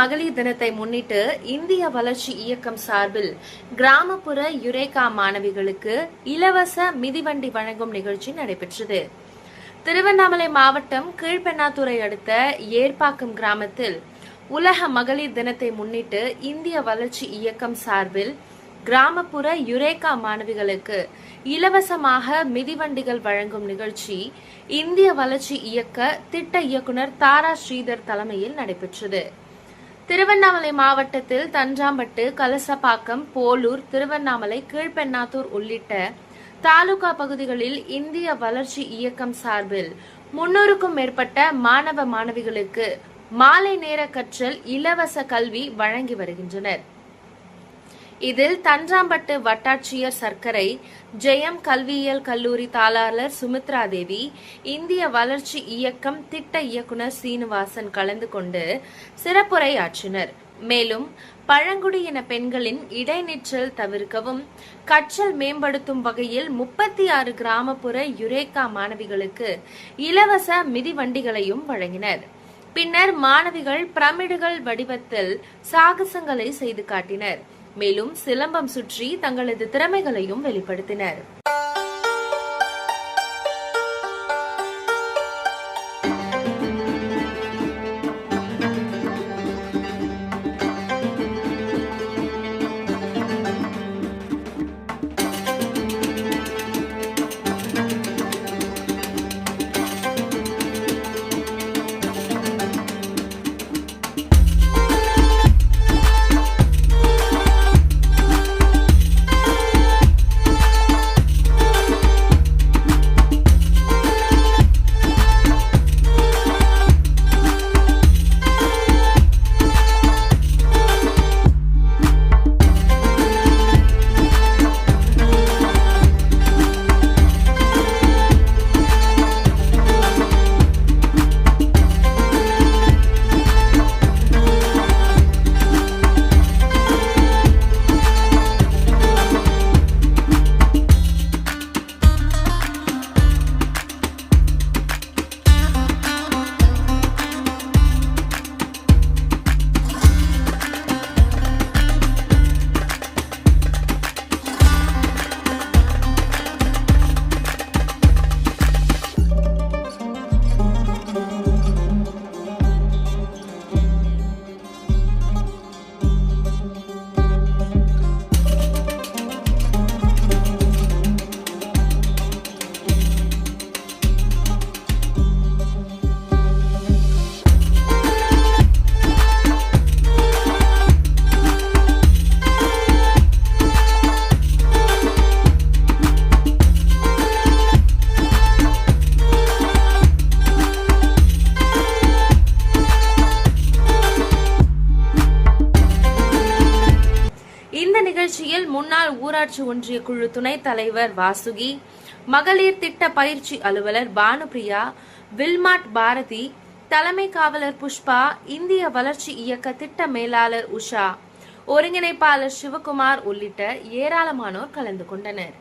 மகளிர் தினத்தை முன்னிட்டு இந்திய வளர்ச்சி இயக்கம் சார்பில் கிராமப்புற யுரேகா மாணவிகளுக்கு இலவச மிதிவண்டி வழங்கும் நிகழ்ச்சி நடைபெற்றது. திருவண்ணாமலை மாவட்டம் கீழ்பெண்ணாத்துறை அடுத்த ஏர்ப்பாக்கம் கிராமத்தில் உலக மகளிர் தினத்தை முன்னிட்டு இந்திய வளர்ச்சி இயக்கம் சார்பில் கிராமப்புற யுரேகா மாணவிகளுக்கு இலவசமாக மிதிவண்டிகள் வழங்கும் நிகழ்ச்சி இந்திய வளர்ச்சி இயக்க திட்ட இயக்குநர் தாரா ஸ்ரீதர் தலைமையில் நடைபெற்றது. திருவண்ணாமலை மாவட்டத்தில் தஞ்சாம்பட்டு, கலசப்பாக்கம், போலூர், திருவண்ணாமலை, கீழ்பெண்ணாத்தூர் உள்ளிட்ட தாலுகா பகுதிகளில் இந்திய வளர்ச்சி இயக்கம் சார்பில் 300க்கும் மேற்பட்ட மாணவ மாணவிகளுக்கு மாலை நேர கற்றல் இலவச கல்வி வழங்கி வருகின்றனர். இதில் தஞ்சாம்பட்டு வட்டாட்சியர் சர்க்கரை, ஜெயம் கல்வியியல் கல்லூரி தாளாளர் சுமித்ரா தேவி, இந்திய வளர்ச்சி இயக்கம் திட்ட இயக்குநர் சீனிவாசன் கலந்து கொண்டு சிறப்புரையாற்றினர். மேலும் பழங்குடியின பெண்களின் இடைநிற்றல் தவிர்க்கவும் கற்றல் மேம்படுத்தும் வகையில் 36 கிராமப்புற யுரேகா மாணவிகளுக்கு இலவச மிதிவண்டிகளையும் வழங்கினர். பின்னர் மாணவிகள் பிரமிடுகள் வடிவத்தில் சாகசங்களை செய்து காட்டினர். மேலும் சிலம்பம் சுற்றி தங்களது திறமைகளையும் வெளிப்படுத்தினர். நிகழ்ச்சியில் முன்னாள் ஊராட்சி ஒன்றிய குழு துணைத் தலைவர் வாசுகி, மகளிர் திட்ட பயிற்சி அலுவலர் பானுபிரியா, வில்மாட் பாரதி, தலைமை காவலர் புஷ்பா, இந்திய வளர்ச்சி இயக்க திட்ட மேலாளர் உஷா, ஒருங்கிணைப்பாளர் சிவகுமார் உள்ளிட்ட ஏராளமானோர் கலந்து கொண்டனர்.